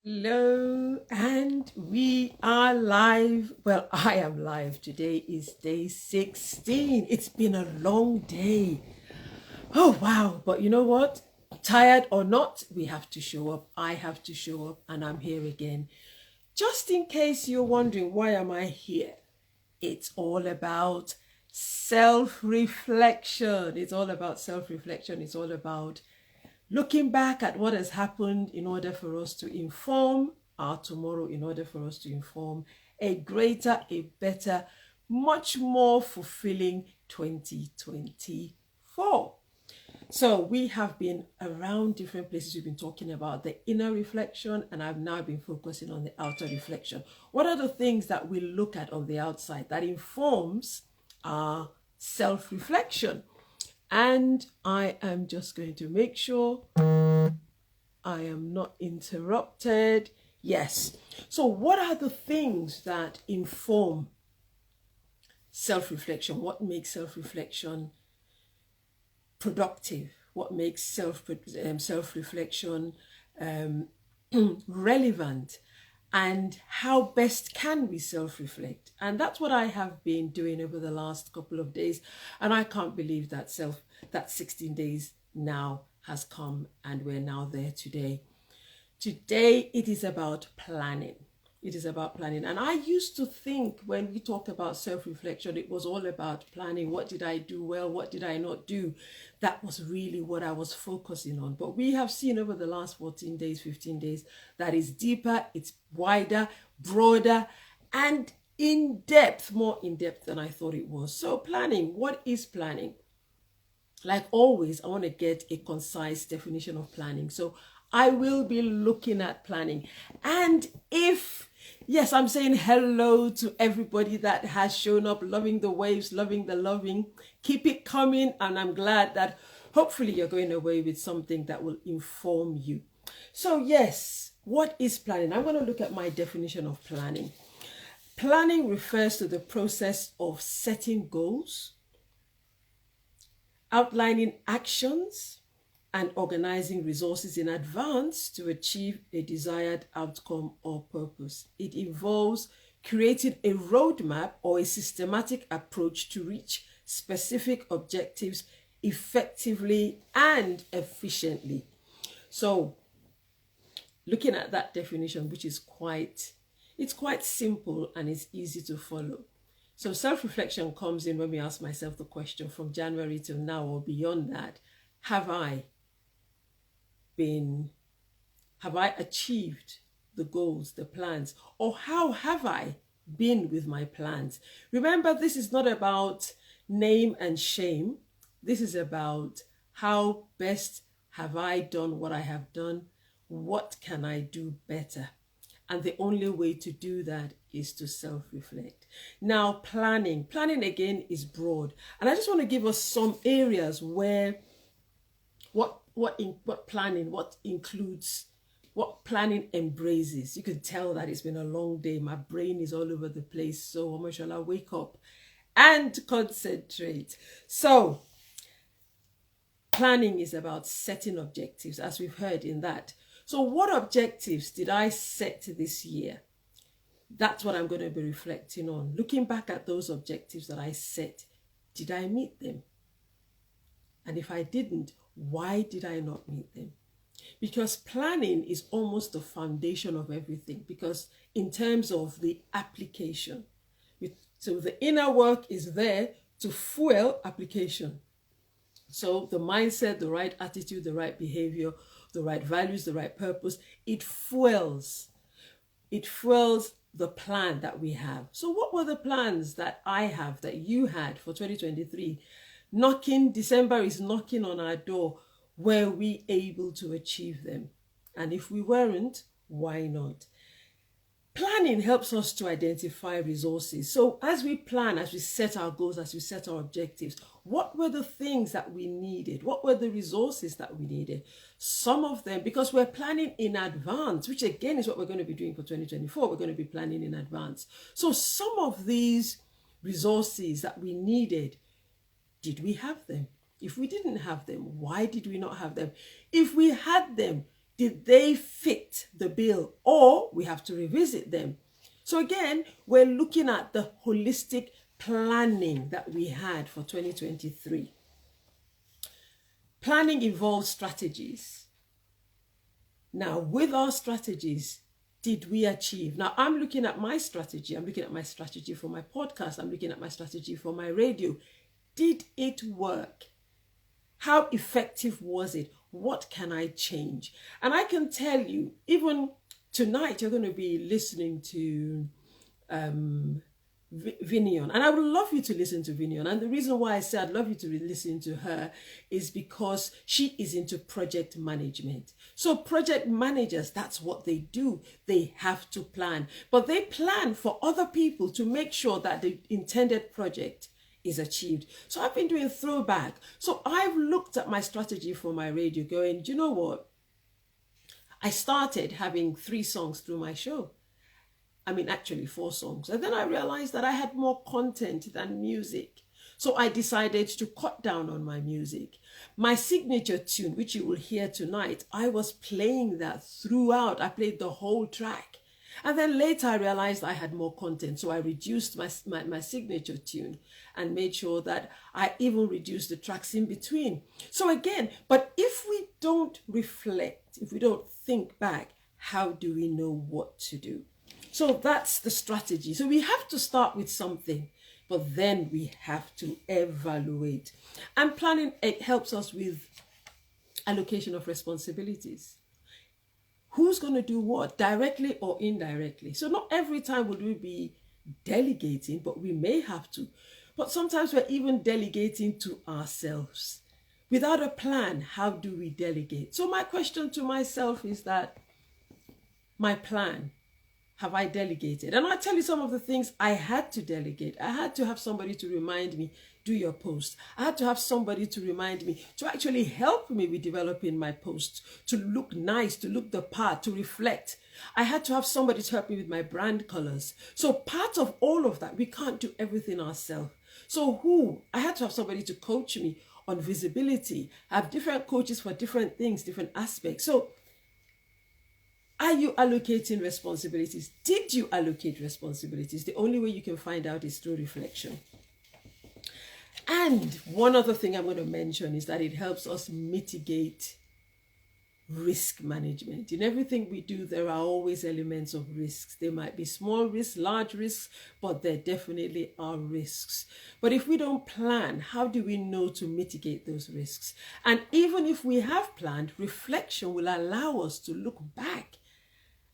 Hello, and we are live. Well, I am live. Today is day 16. It's been a long day. Oh, wow. But you know what? Tired or not, we have to show up. I have to show up, and I'm here again. Just in case you're wondering, why am I here? It's all about self-reflection. It's all about self-reflection. It's all about looking back at what has happened in order for us to inform our tomorrow, in order for us to inform a greater, a better, much more fulfilling 2024. So we have been around different places. We've been talking about the inner reflection, and I've now been focusing on the outer reflection. What are the things that we look at on the outside that informs our self-reflection? And I am just going to make sure I am not interrupted. Yes. So what are the things that inform self-reflection? What makes self-reflection productive? What makes self-reflection relevant? And how best can we self-reflect? And that's what I have been doing over the last couple of days. And I can't believe that 16 days now has come and we're now there today. Today, it is about planning. It is about planning. And I used to think when we talked about self-reflection, it was all about planning. What did I do well? What did I not do? That was really what I was focusing on. But we have seen over the last 14 days, 15 days, that is deeper, it's wider, broader, and in depth, more in depth than I thought it was. So planning, what is planning? Like always, I want to get a concise definition of planning. So I will be looking at planning. And yes, I'm saying hello to everybody that has shown up, loving the waves, loving the loving. Keep it coming. And I'm glad that hopefully you're going away with something that will inform you. So yes, what is planning? I'm going to look at my definition of planning. Planning refers to the process of setting goals, outlining actions, and organizing resources in advance to achieve a desired outcome or purpose. It involves creating a roadmap or a systematic approach to reach specific objectives effectively and efficiently. So, looking at that definition, which is quite simple and it's easy to follow. So self-reflection comes in when we ask myself the question from January till now or beyond that, have I achieved the goals, the plans, or how have I been with my plans? Remember, this is not about name and shame. This is about how best have I done what I have done? What can I do better? And the only way to do that is to self-reflect. Now, planning again is broad. And I just want to give us some areas where what planning embraces. You can tell that it's been a long day. My brain is all over the place. So Omosola, wake up and concentrate. So planning is about setting objectives, as we've heard in that. So what objectives did I set this year? That's what I'm going to be reflecting on. Looking back at those objectives that I set, did I meet them? And if I didn't, why did I not meet them? Because planning is almost the foundation of everything, because in terms of the application, so the inner work is there to fuel application. So the mindset, the right attitude, the right behavior, the right values, the right purpose, it fuels the plan that we have. So what were the plans that I have, that you had for 2023? December is knocking on our door. Were we able to achieve them? And if we weren't, why not? Planning helps us to identify resources. So as we plan, as we set our goals, as we set our objectives, what were the things that we needed? What were the resources that we needed? Some of them, because we're planning in advance, which again is what we're going to be doing for 2024. We're going to be planning in advance. So some of these resources that we needed, did we have them? If we didn't have them, why did we not have them? If we had them, Did they fit the bill, or we have to revisit them? So again, we're looking at the holistic planning that we had for 2023. Planning involves strategies. Now, with our strategies, did we achieve? Now, I'm looking at my strategy. I'm looking at my strategy for my podcast. I'm looking at my strategy for my radio. Did it work? How effective was it? What can I change? And I can tell you, even tonight, you're going to be listening to Vinion, and I would love you to listen to Vinion. And the reason why I say I'd love you to listen to her is because she is into project management. So project managers, that's what they do. They have to plan, but they plan for other people to make sure that the intended project is achieved. So I've been doing throwback. So I've looked at my strategy for my radio going, do you know what? I started having 3 songs through my show. I mean, actually 4 songs. And then I realized that I had more content than music. So I decided to cut down on my music. My signature tune, which you will hear tonight, I was playing that throughout. I played the whole track. And then later I realized I had more content. So I reduced my signature tune and made sure that I even reduced the tracks in between. So again, but if we don't reflect, if we don't think back, how do we know what to do? So that's the strategy. So we have to start with something, but then we have to evaluate. And planning, it helps us with allocation of responsibilities. Who's going to do what, directly or indirectly? So not every time would we be delegating, but we may have to. But sometimes we're even delegating to ourselves. Without a plan, how do we delegate? So my question to myself is that my plan, have I delegated? And I'll tell you some of the things I had to delegate. I had to have somebody to remind me, do your post. I had to have somebody to remind me, to actually help me with developing my posts, to look nice, to look the part, to reflect. I had to have somebody to help me with my brand colors. So part of all of that, we can't do everything ourselves. So I had to have somebody to coach me on visibility. I have different coaches for different things, different aspects. So are you allocating responsibilities? Did you allocate responsibilities? The only way you can find out is through reflection. And one other thing I'm going to mention is that it helps us mitigate risk management. In everything we do, there are always elements of risks. There might be small risks, large risks, but there definitely are risks. But if we don't plan, how do we know to mitigate those risks? And even if we have planned, reflection will allow us to look back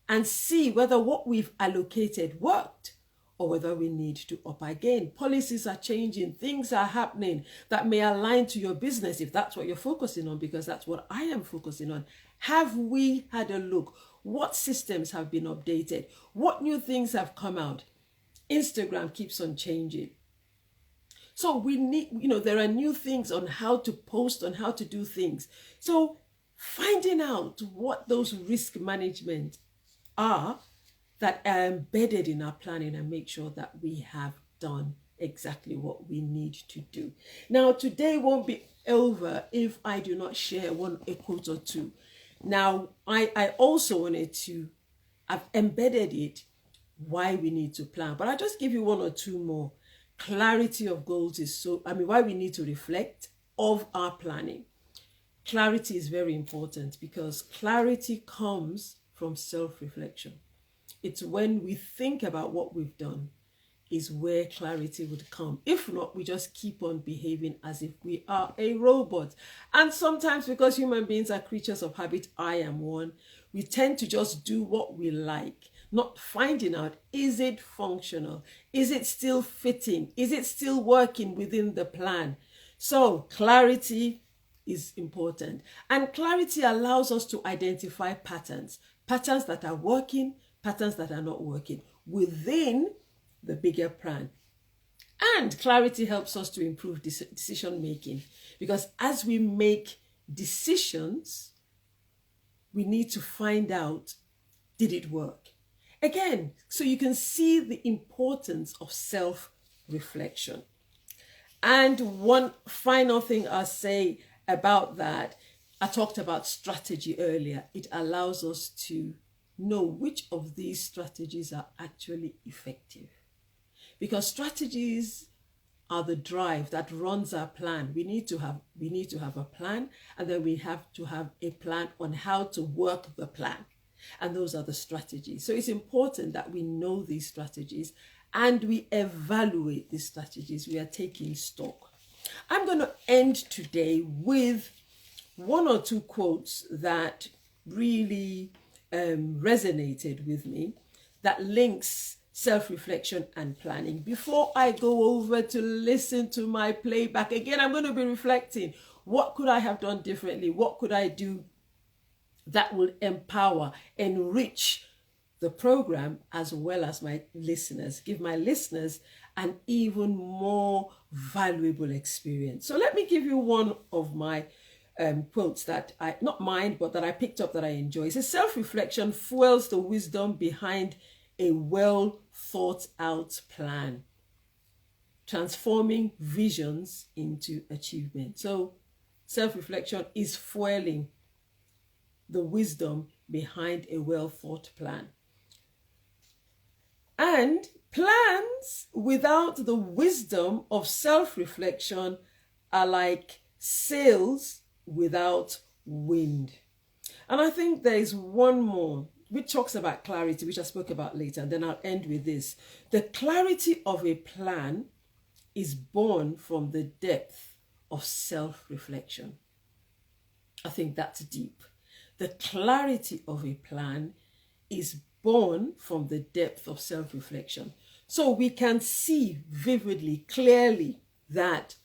and see whether what we've allocated worked or whether we need to up again. Policies are changing, things are happening that may align to your business if that's what you're focusing on, because that's what I am focusing on. Have we had a look? What systems have been updated? What new things have come out? Instagram keeps on changing. So we need, there are new things on how to post, on how to do things. So finding out what those risk management are that are embedded in our planning, and make sure that we have done exactly what we need to do. Now, today won't be over if I do not share a quote or two. Now, I also wanted to, I've embedded it, why we need to plan, but I'll just give you 1 or 2 more. Clarity of goals is why we need to reflect of our planning. Clarity is very important because clarity comes from self-reflection. It's when we think about what we've done is where clarity would come. If not, we just keep on behaving as if we are a robot. And sometimes, because human beings are creatures of habit, I am one, we tend to just do what we like, not finding out, is it functional? Is it still fitting? Is it still working within the plan? So clarity is important. And clarity allows us to identify patterns that are working, patterns that are not working within the bigger plan. And clarity helps us to improve decision making, because as we make decisions, we need to find out, did it work? Again, so you can see the importance of self-reflection. And one final thing I'll say about that I talked about strategy earlier. It allows us to know which of these strategies are actually effective. Because strategies are the drive that runs our plan. We need to have a plan, and then we have to have a plan on how to work the plan. And those are the strategies. So it's important that we know these strategies and we evaluate these strategies. We are taking stock. I'm going to end today with one or two quotes that really resonated with me, that links self-reflection and planning. Before I go over to listen to my playback again, I'm going to be reflecting, what could I have done differently? What could I do that will empower, enrich the program as well as my listeners, give my listeners an even more valuable experience? So let me give you one of my quotes that not mine, but that I picked up that I enjoy. It says, self-reflection fuels the wisdom behind a well thought out plan, transforming visions into achievement. So self-reflection is fueling the wisdom behind a well thought plan. And plans without the wisdom of self-reflection are like sails without wind. And I think there is one more which talks about clarity, which I spoke about later, and then I'll end with this. The clarity of a plan is born from the depth of self-reflection. I think that's deep. The clarity of a plan is born from the depth of self-reflection. So we can see vividly, clearly, that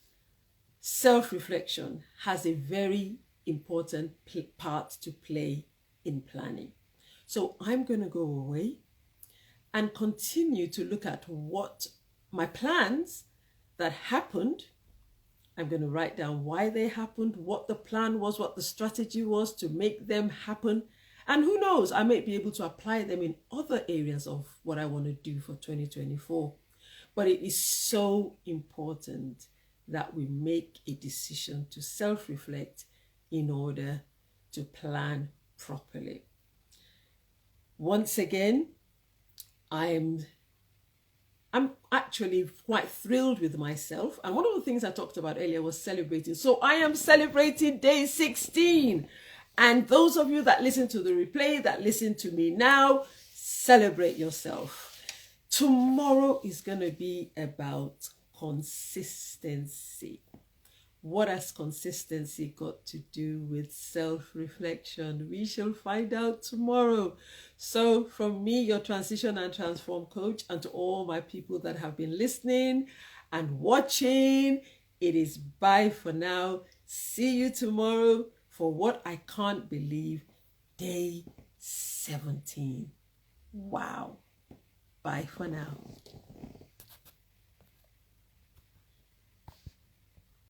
self-reflection has a very important part to play in planning. So I'm going to go away and continue to look at what my plans that happened. I'm going to write down why they happened, what the plan was, what the strategy was to make them happen. And who knows, I may be able to apply them in other areas of what I want to do for 2024. But it is so important that we make a decision to self-reflect in order to plan properly. Once again, I'm actually quite thrilled with myself. And one of the things I talked about earlier was celebrating. So I am celebrating day 16. And those of you that listen to the replay, that listen to me now, celebrate yourself. Tomorrow is going to be about consistency. What has consistency got to do with self-reflection? We shall find out tomorrow. So from me, your Transition and Transform coach, and to all my people that have been listening and watching, it is bye for now. See you tomorrow for what I can't believe, day 17. Wow. Bye for now.